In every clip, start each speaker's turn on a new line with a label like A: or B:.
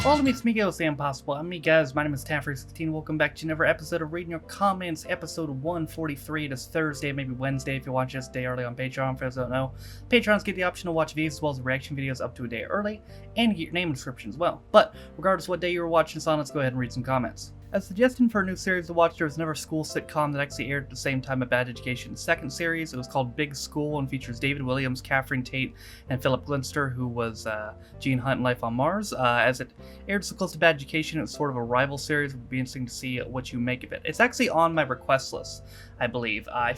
A: Welcome to Smigo, Say Impossible. I'm me, guys. My name is Taffrey16. Welcome back to another episode of Reading Your Comments, episode 143. It is Thursday, maybe Wednesday if you watch this day early on Patreon. For those who don't know, Patrons get the option to watch videos as well as reaction videos up to a day early, and you get your name and description as well. But regardless of what day you were watching this on, let's go ahead and read some comments. A suggestion for a new series to watch, there was another school sitcom that actually aired at the same time as Bad Education's second series. It was called Big School and features David Williams, Catherine Tate, and Philip Glinster, who was Gene Hunt in Life on Mars. As it aired so close to Bad Education, it's sort of a rival series. It would be interesting to see what you make of it. It's actually on my request list, I believe. I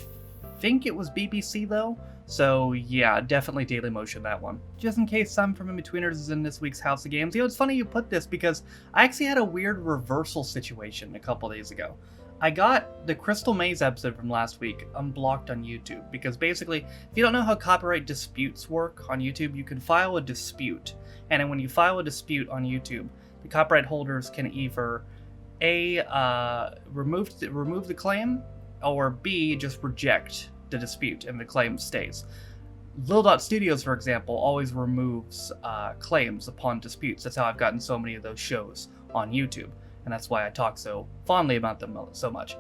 A: think it was BBC though. So yeah, definitely Dailymotion that one. Just in case some from In-Betweeners is in this week's House of Games. You know, it's funny you put this because I actually had a weird reversal situation a couple days ago. I got the Crystal Maze episode from last week unblocked on YouTube because basically, if you don't know how copyright disputes work on YouTube, you can file a dispute. And then when you file a dispute on YouTube, the copyright holders can either A, remove the claim, or B, just reject the dispute and the claim stays. Lil Dot Studios, for example, always removes claims upon disputes. That's how I've gotten so many of those shows on YouTube, and that's why I talk so fondly about them so much.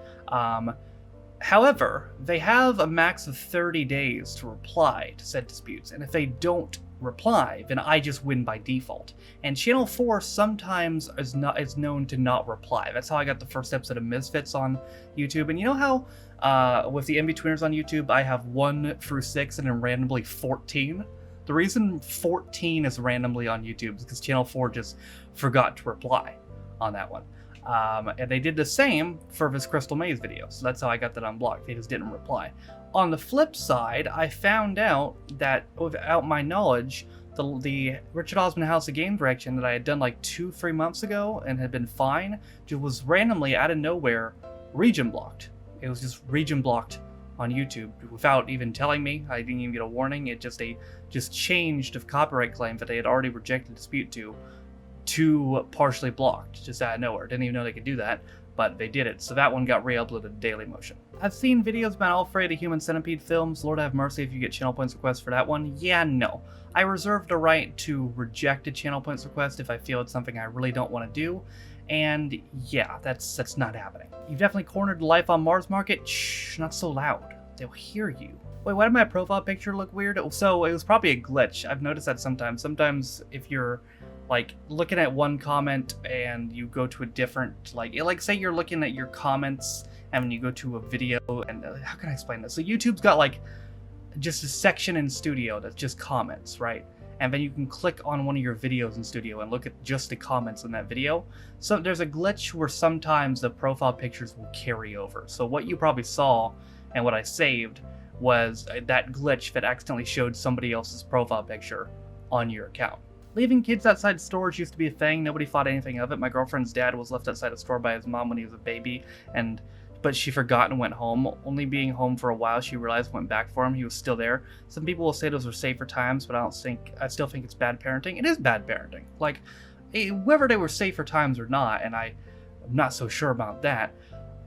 A: However, they have a max of 30 days to reply to said disputes, and if they don't reply, then I just win by default. And Channel 4 sometimes is known to not reply. That's how I got the first episode of Misfits on YouTube. And you know how with the In-Betweeners on YouTube, I have 1 through 6 and then randomly 14? The reason 14 is randomly on YouTube is because Channel 4 just forgot to reply on that one. And they did the same for this Crystal Maze video, so that's how I got that unblocked. They just didn't reply. On the flip side, I found out that without my knowledge, the Richard Osman House of Games reaction that I had done like 2-3 months ago and had been fine, just was randomly out of nowhere region blocked. It was just region blocked on YouTube without even telling me. I didn't even get a warning. It just changed of copyright claim that they had already rejected dispute to partially blocked, just out of nowhere. Didn't even know they could do that, but they did it. So that one got re-uploaded to Dailymotion. I've seen videos about all 3 of the Human Centipede films. Lord have mercy if you get channel points requests for that one. Yeah, no. I reserve the right to reject a channel points request if I feel it's something I really don't want to do. And yeah, that's not happening. You've definitely cornered the Life on Mars market. Shh, not so loud. They'll hear you. Wait, why did my profile picture look weird? So it was probably a glitch. I've noticed that sometimes. Sometimes if you're like looking at one comment and you go to a different, like say you're looking at your comments and when you go to a video, and how can I explain this? So YouTube's got like just a section in Studio that's just comments, right? And then you can click on one of your videos in Studio and look at just the comments in that video. So there's a glitch where sometimes the profile pictures will carry over. So what you probably saw and what I saved was that glitch that accidentally showed somebody else's profile picture on your account. Leaving kids outside stores used to be a thing. Nobody thought anything of it. My girlfriend's dad was left outside a store by his mom when he was a baby, but she forgot and went home. Only being home for a while, she realized, went back for him. He was still there. Some people will say those were safer times, but I still think it's bad parenting. It is bad parenting. Like, whether they were safer times or not, and I'm not so sure about that,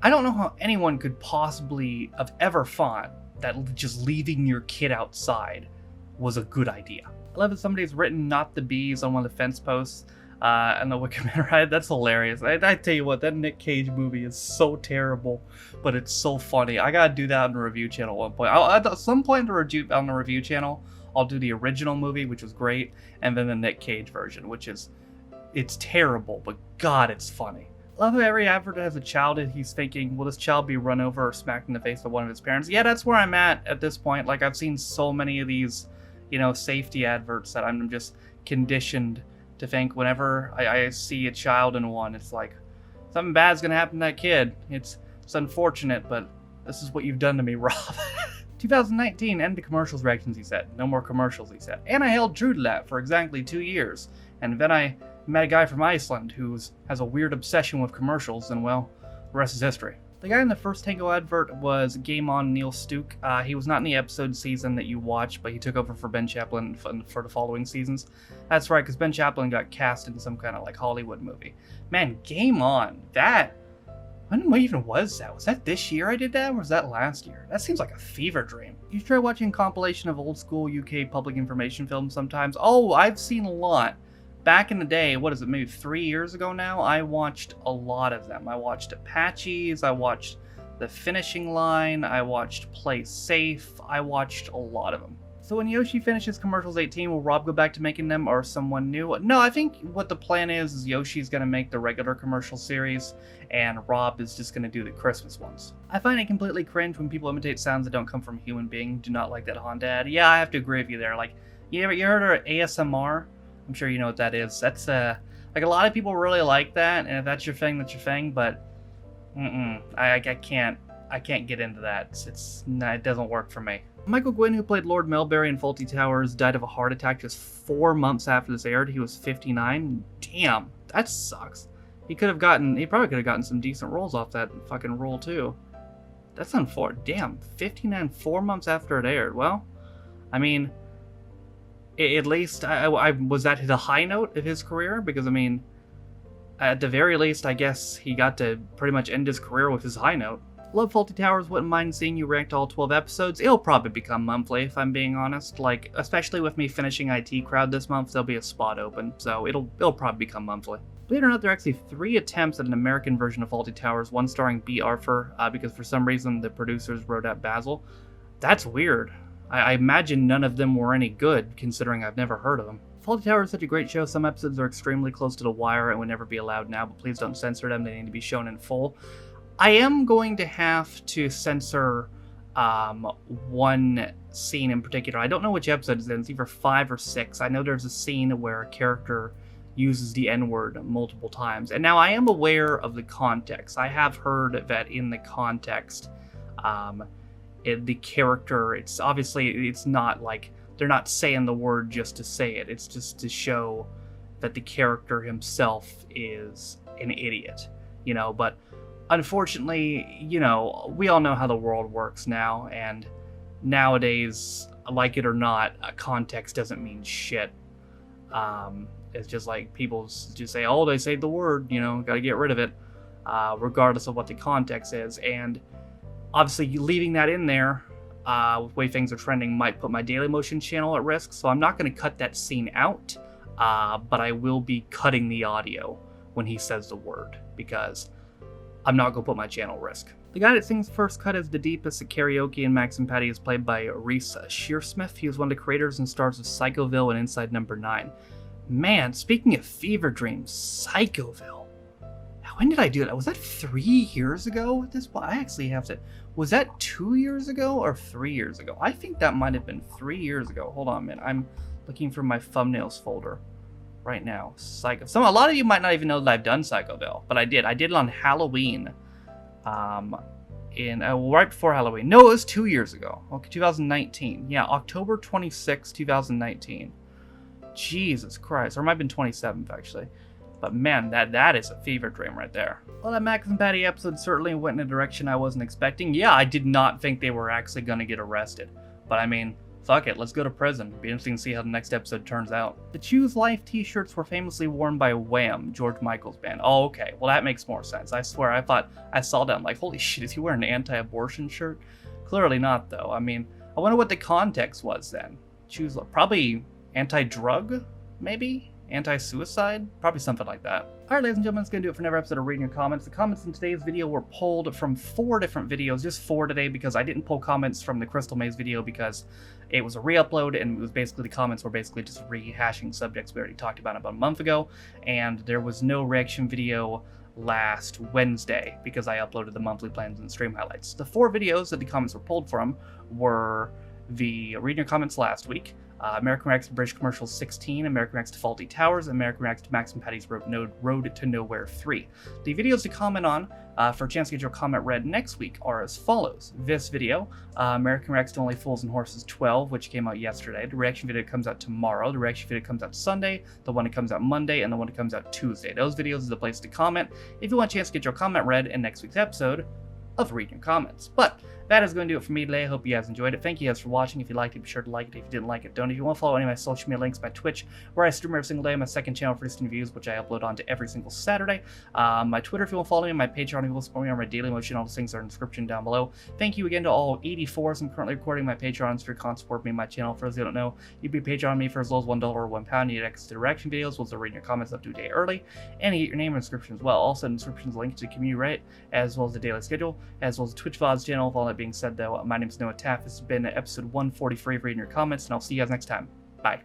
A: I don't know how anyone could possibly have ever thought that just leaving your kid outside was a good idea. I love that somebody's written "not the bees" on one of the fence posts and the Wikipedia ride. That's hilarious. I tell you what, that Nick Cage movie is so terrible, but it's so funny. I gotta do that on the review channel at one point. At some point on the review channel, I'll do the original movie, which was great, and then the Nick Cage version, it's terrible, but God, it's funny. I love how every advert that has a child and he's thinking, will this child be run over or smacked in the face by one of its parents? Yeah, that's where I'm at this point. Like, I've seen so many of these, safety adverts that I'm just conditioned to think whenever I see a child in one, it's like, something bad's gonna happen to that kid. It's unfortunate, but this is what you've done to me, Rob. 2019, end the commercials reactions, he said. No more commercials, he said. And I held true to that for exactly 2 years. And then I met a guy from Iceland who has a weird obsession with commercials, and well, the rest is history. The guy in the first Tango advert was Game On Neil Stuke. He was not in the episode season that you watched, but he took over for Ben Chaplin for the following seasons. That's right, because Ben Chaplin got cast in some kind of like Hollywood movie. Man, Game On, when even was that? Was that this year I did that, or was that last year? That seems like a fever dream. You try watching a compilation of old school UK public information films sometimes. Oh, I've seen a lot. back in the day, what is it, maybe 3 years ago now, I watched a lot of them. I watched Apaches, I watched The Finishing Line, I watched Play Safe, I watched a lot of them. So when Yoshi finishes Commercials 18, will Rob go back to making them or someone new? No, I think what the plan is Yoshi's going to make the regular commercial series, and Rob is just going to do the Christmas ones. I find it completely cringe when people imitate sounds that don't come from a human being. Do not like that Honda ad. Yeah, I have to agree with you there. Like, you heard of ASMR? I'm sure you know what that is. That's, like, a lot of people really like that, and if that's your thing, that's your thing, but, I can't get into that. It doesn't work for me. Michael Gwynn, who played Lord Melberry in Fawlty Towers, died of a heart attack just 4 months after this aired. He was 59. Damn, that sucks. He probably could have gotten some decent roles off that fucking role too. That's unfortunate. Damn, 59 4 months after it aired. Well, I mean, at least I was that the high note of his career, because I mean, at the very least, I guess he got to pretty much end his career with his high note. Love Fawlty Towers, wouldn't mind seeing you react to all 12 episodes. It'll probably become monthly, if I'm being honest. Like, especially with me finishing IT Crowd this month, there'll be a spot open, so it'll probably become monthly. Believe it or not, there are actually 3 attempts at an American version of Fawlty Towers, one starring B. Arthur, because for some reason the producers wrote out Basil. That's weird. I imagine none of them were any good, considering I've never heard of them. Fawlty Towers is such a great show. Some episodes are extremely close to the wire and would never be allowed now, but please don't censor them. They need to be shown in full. I am going to have to censor one scene in particular. I don't know which episode it's in. It's either 5 or 6. I know there's a scene where a character uses the N-word multiple times. And now I am aware of the context. I have heard that in the context, the character, it's not like they're not saying the word just to say it. It's just to show that the character himself is an idiot, you know, but unfortunately, you know, we all know how the world works now, and nowadays, like it or not, context doesn't mean shit. It's just like people just say, oh, they say the word, you know, gotta get rid of it, regardless of what the context is. And obviously, leaving that in there, with the way things are trending, might put my Dailymotion channel at risk, so I'm not going to cut that scene out, but I will be cutting the audio when he says the word, because I'm not going to put my channel at risk. The guy that sings first cut as the deepest at karaoke in Max and Patty is played by Reese Shearsmith. He was one of the creators and stars of Psychoville and Inside Number 9. Man, speaking of fever dreams, Psychoville. When did I do that? Was that 3 years ago at this point? I actually have to... Was that 2 years ago or 3 years ago? I think that might have been 3 years ago. Hold on a minute. I'm looking for my thumbnails folder right now. A lot of you might not even know that I've done Psychoville, but I did. I did it on Halloween. Right before Halloween. No, it was 2 years ago. Okay, 2019. Yeah, October 26, 2019. Jesus Christ. Or it might have been 27th, actually. But man, that is a fever dream right there. Well, that Max and Patty episode certainly went in a direction I wasn't expecting. Yeah, I did not think they were actually going to get arrested. But I mean, fuck it, let's go to prison. It'll be interesting to see how the next episode turns out. The Choose Life t-shirts were famously worn by Wham, George Michael's band. Oh, okay. Well, that makes more sense. I swear, I thought I saw that. I'm like, holy shit, is he wearing an anti-abortion shirt? Clearly not, though. I mean, I wonder what the context was then. Choose Life. Probably anti-drug, maybe? Anti-suicide? Probably something like that. Alright, ladies and gentlemen, that's going to do it for another episode of Reading Your Comments. The comments in today's video were pulled from 4 different videos, just 4 today, because I didn't pull comments from the Crystal Maze video because it was a re-upload, and it was basically, the comments were basically just rehashing subjects we already talked about a month ago, and there was no reaction video last Wednesday because I uploaded the monthly plans and stream highlights. The 4 videos that the comments were pulled from were the Reading Your Comments last week, American Reacts to British Commercials 16, American Reacts to Fawlty Towers, American Reacts to Max and Patty's Road to Nowhere 3. The videos to comment on for a chance to get your comment read next week are as follows. This video, American Reacts to Only Fools and Horses 12, which came out yesterday. The reaction video comes out tomorrow. The reaction video comes out Sunday, the one that comes out Monday, and the one that comes out Tuesday. Those videos is the place to comment if you want a chance to get your comment read in next week's episode of Reading Your Comments. But that is going to do it for me today. I hope you guys enjoyed it. Thank you guys for watching. If you liked it, be sure to like it. If you didn't like it, don't. If you want to follow any of my social media links, my Twitch, where I stream every single day, my second channel for instant views, which I upload onto every single Saturday. My Twitter, if you want to follow me, my Patreon, if you want to support me on my daily motion, all those things are in the description down below. Thank you again to all 84s I'm currently recording my Patreons for your constant support me and my channel. For those who don't know, you can be Patreon me for as low as $1 or £1. You get access to reaction videos, we'll read your comments up to a day early, and you get your name in the description as well. Also, in the description is a link to the community Reddit, as well as the daily schedule, as well as the Twitch VODs channel. With all that being said, though, my name is Noah Taff. This has been episode 143 of Reading Your Comments, and I'll see you guys next time. Bye.